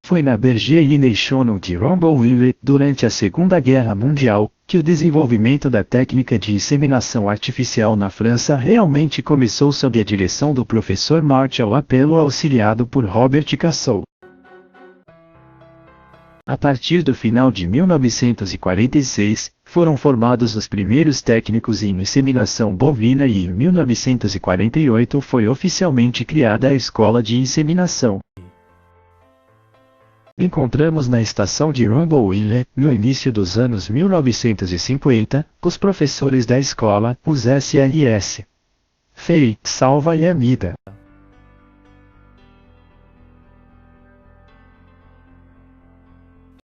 Foi na Berger Innovation de Rombouville, durante a Segunda Guerra Mundial, que o desenvolvimento da técnica de inseminação artificial na França realmente começou sob a direção do professor Marshall Appel, auxiliado por Robert Castle. A partir do final de 1946, foram formados os primeiros técnicos em inseminação bovina e em 1948 foi oficialmente criada a Escola de Inseminação. Encontramos na estação de Rombouville, no início dos anos 1950, os professores da escola, os SRS. Fei, Salva e Amida.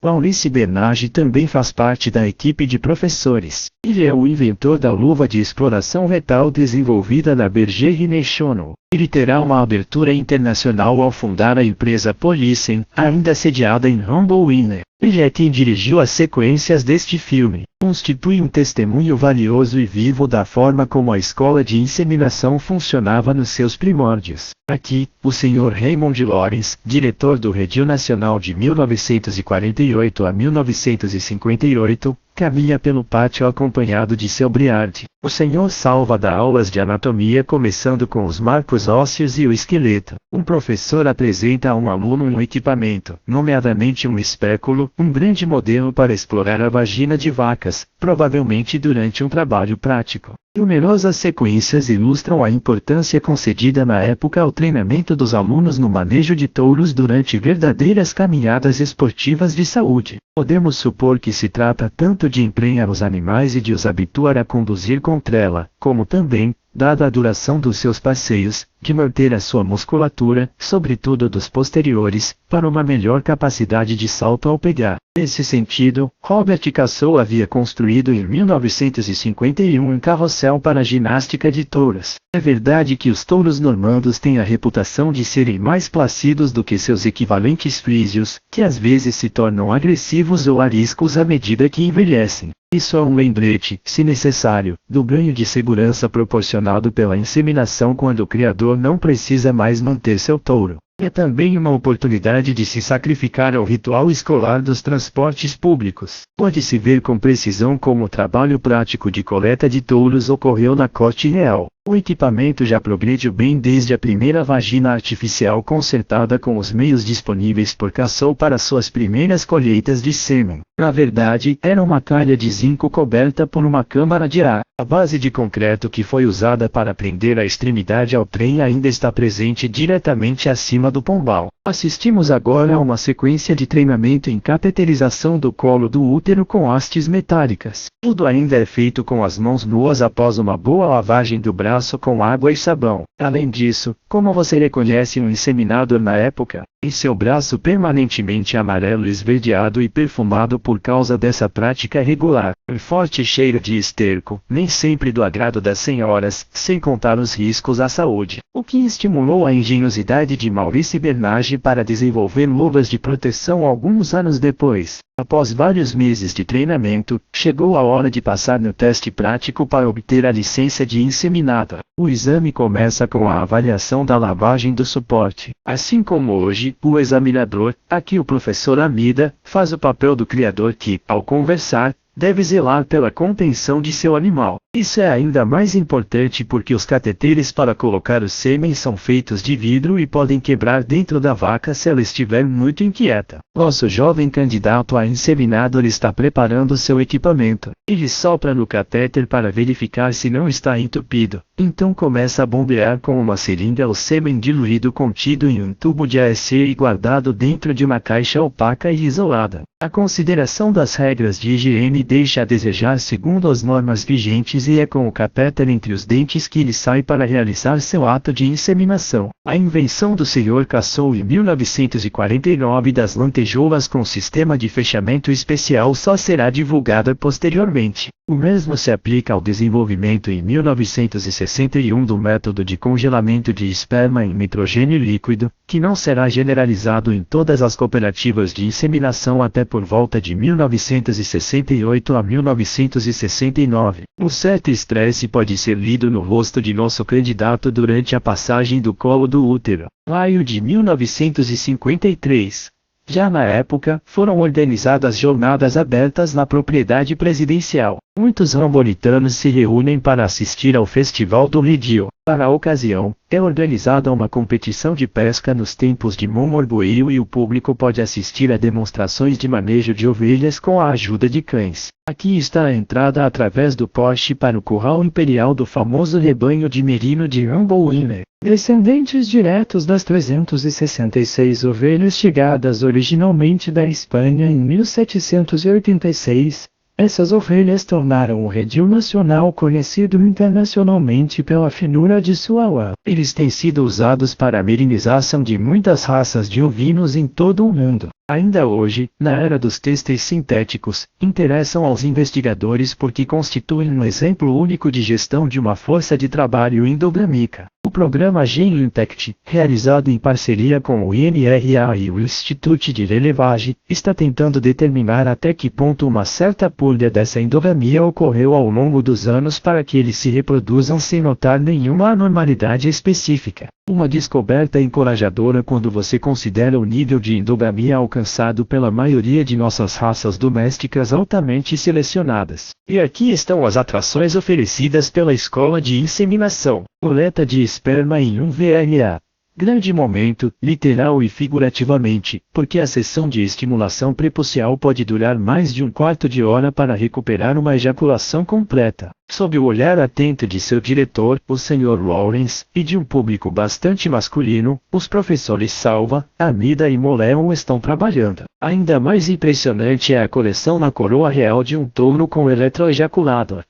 Maurice Bernage também faz parte da equipe de professores. Ele é o inventor da luva de exploração retal desenvolvida na Berger Innovation. Ele terá uma abertura internacional ao fundar a empresa Policen, ainda sediada em Rombouville. Ele é quem dirigiu as sequências deste filme. Constitui um testemunho valioso e vivo da forma como a escola de inseminação funcionava nos seus primórdios. Aqui, o Sr. Raymond Lawrence, diretor do Radio Nacional de 1948 a 1958, caminha pelo pátio acompanhado de seu Briard. O Sr. Salva dá aulas de anatomia começando com os marcos ósseos e o esqueleto. Um professor apresenta a um aluno um equipamento, nomeadamente um espéculo, um grande modelo para explorar a vagina de vacas, provavelmente durante um trabalho prático. Numerosas sequências ilustram a importância concedida na época ao treinamento dos alunos no manejo de touros durante verdadeiras caminhadas esportivas de saúde. Podemos supor que se trata tanto de emprenhar os animais e de os habituar a conduzir com trela, como também, dada a duração dos seus passeios, de manter a sua musculatura, sobretudo dos posteriores, para uma melhor capacidade de salto ao pegar. Nesse sentido, Robert Castle havia construído em 1951 um carrossel para ginástica de touros. É verdade que os touros normandos têm a reputação de serem mais placidos do que seus equivalentes frísios, que às vezes se tornam agressivos ou ariscos à medida que envelhecem. Isso é um lembrete, se necessário, do ganho de segurança proporcionado pela inseminação quando o criador não precisa mais manter seu touro. É também uma oportunidade de se sacrificar ao ritual escolar dos transportes públicos. Pode-se ver com precisão como o trabalho prático de coleta de touros ocorreu na corte real. O equipamento já progrediu bem desde a primeira vagina artificial consertada com os meios disponíveis por Castle para suas primeiras colheitas de sêmen. Na verdade, era uma calha de zinco coberta por uma câmara de ar. A base de concreto que foi usada para prender a extremidade ao trem ainda está presente diretamente acima do pombal. Assistimos agora a uma sequência de treinamento em cateterização do colo do útero com hastes metálicas. Tudo ainda é feito com as mãos nuas após uma boa lavagem do braço com água e sabão. Além disso, como você reconhece um inseminador na época? Em seu braço permanentemente amarelo esverdeado e perfumado por causa dessa prática regular. Um forte cheiro de esterco, nem sempre do agrado das senhoras, sem contar os riscos à saúde. O que estimulou a engenhosidade de Maurice Bernage para desenvolver luvas de proteção alguns anos depois. Após vários meses de treinamento, chegou a hora de passar no teste prático para obter a licença de inseminador. O exame começa com a avaliação da lavagem do suporte. Assim como hoje, o examinador, aqui o professor Amida, faz o papel do criador que, ao conversar, deve zelar pela contenção de seu animal. Isso é ainda mais importante porque os cateteres para colocar o sêmen são feitos de vidro e podem quebrar dentro da vaca se ela estiver muito inquieta. Nosso jovem candidato a inseminador está preparando seu equipamento. Ele sopra no catéter para verificar se não está entupido. Então começa a bombear com uma seringa o sêmen diluído contido em um tubo de AEC e guardado dentro de uma caixa opaca e isolada. A consideração das regras de higiene deixa a desejar segundo as normas vigentes e é com o catéter entre os dentes que ele sai para realizar seu ato de inseminação. A invenção do Sr. Castle em 1949 das lantejoulas com sistema de fechamento especial só será divulgada posteriormente. O mesmo se aplica ao desenvolvimento em 1961 do método de congelamento de esperma em nitrogênio líquido, que não será generalizado em todas as cooperativas de inseminação até por volta de 1968 a 1969. Um certo estresse pode ser lido no rosto de nosso candidato durante a passagem do colo do útero. Maio de 1953. Já na época, foram organizadas jornadas abertas na propriedade presidencial. Muitos ramboritanos se reúnem para assistir ao Festival do Lidio. Para a ocasião, é organizada uma competição de pesca nos tempos de Momorbuio e o público pode assistir a demonstrações de manejo de ovelhas com a ajuda de cães. Aqui está a entrada através do poste para o curral imperial do famoso rebanho de merino de Rumble-Winner. Descendentes diretos das 366 ovelhas chegadas originalmente da Espanha em 1786, essas ovelhas tornaram o redil nacional conhecido internacionalmente pela finura de sua lã. Eles têm sido usados para a merinização de muitas raças de ovinos em todo o mundo. Ainda hoje, na era dos têxteis sintéticos, interessam aos investigadores porque constituem um exemplo único de gestão de uma força de trabalho endogâmica. O programa GenIntect, realizado em parceria com o INRA e o Instituto de Relevage, está tentando determinar até que ponto uma certa pulha dessa endogamia ocorreu ao longo dos anos para que eles se reproduzam sem notar nenhuma anormalidade específica. Uma descoberta encorajadora quando você considera o nível de endogamia alcançado pela maioria de nossas raças domésticas altamente selecionadas. E aqui estão as atrações oferecidas pela escola de inseminação. Coleta de esperma em um VRA. Grande momento, literal e figurativamente, porque a sessão de estimulação prepucial pode durar mais de um quarto de hora para recuperar uma ejaculação completa. Sob o olhar atento de seu diretor, o Sr. Lawrence, e de um público bastante masculino, os professores Salva, Amida e Moleon estão trabalhando. Ainda mais impressionante é a coleção na coroa real de um touro com eletroejaculador.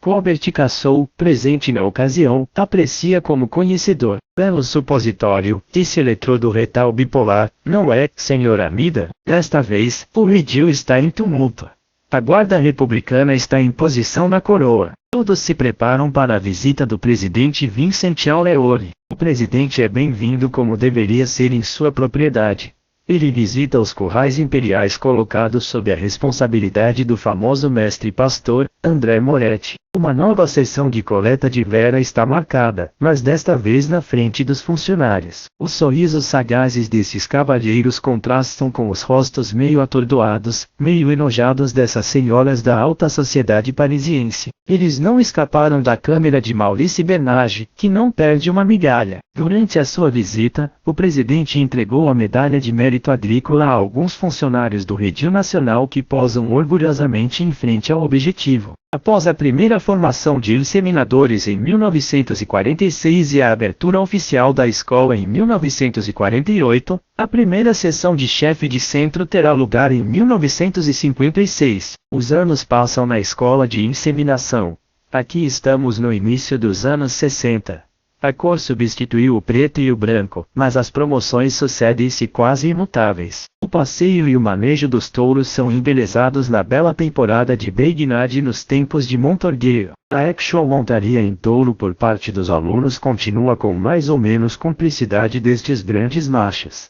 Robert Cassou, presente na ocasião, aprecia como conhecedor. Belo supositório, disse eletrodo retal bipolar, não é, Sr. Amida? Desta vez, o redil está em tumulto. A guarda republicana está em posição na coroa. Todos se preparam para a visita do presidente Vincent Auleone. O presidente é bem-vindo como deveria ser em sua propriedade. Ele visita os currais imperiais colocados sob a responsabilidade do famoso mestre pastor, André Moretti. Uma nova sessão de coleta de Vera está marcada, mas desta vez na frente dos funcionários. Os sorrisos sagazes desses cavalheiros contrastam com os rostos meio atordoados, meio enojados dessas senhoras da alta sociedade parisiense. Eles não escaparam da câmera de Maurice Bernage, que não perde uma migalha. Durante a sua visita, o presidente entregou a medalha de mérito agrícola a alguns funcionários do Redil Nacional que posam orgulhosamente em frente ao objetivo. Após a primeira formação de inseminadores em 1946 e a abertura oficial da escola em 1948, a primeira sessão de chefe de centro terá lugar em 1956. Os anos passam na escola de inseminação. Aqui estamos no início dos anos 60. A cor substituiu o preto e o branco, mas as promoções sucedem-se quase imutáveis. O passeio e o manejo dos touros são embelezados na bela temporada de Beignade nos tempos de Montorgueil. A actual montaria em touro por parte dos alunos continua com mais ou menos cumplicidade destes grandes machos.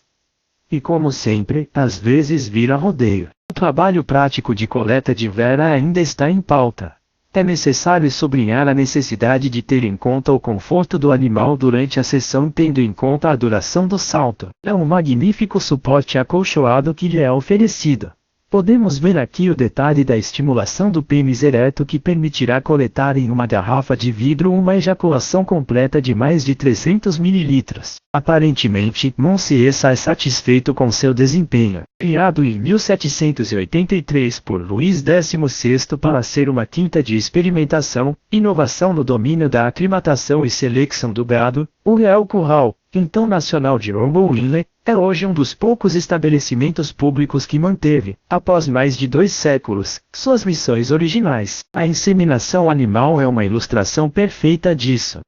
E como sempre, às vezes vira rodeio. O trabalho prático de coleta de Vera ainda está em pauta. É necessário sublinhar a necessidade de ter em conta o conforto do animal durante a sessão tendo em conta a duração do salto. É um magnífico suporte acolchoado que lhe é oferecido. Podemos ver aqui o detalhe da estimulação do pênis ereto que permitirá coletar em uma garrafa de vidro uma ejaculação completa de mais de 300 ml. Aparentemente, Monsieur sai satisfeito com seu desempenho. Criado em 1783 por Luís XVI para ser uma quinta de experimentação, inovação no domínio da aclimatação e seleção do gado, o Real Curral, então nacional de Rumble-Winner, é hoje um dos poucos estabelecimentos públicos que manteve, após mais de 2 séculos, suas missões originais. A inseminação animal é uma ilustração perfeita disso.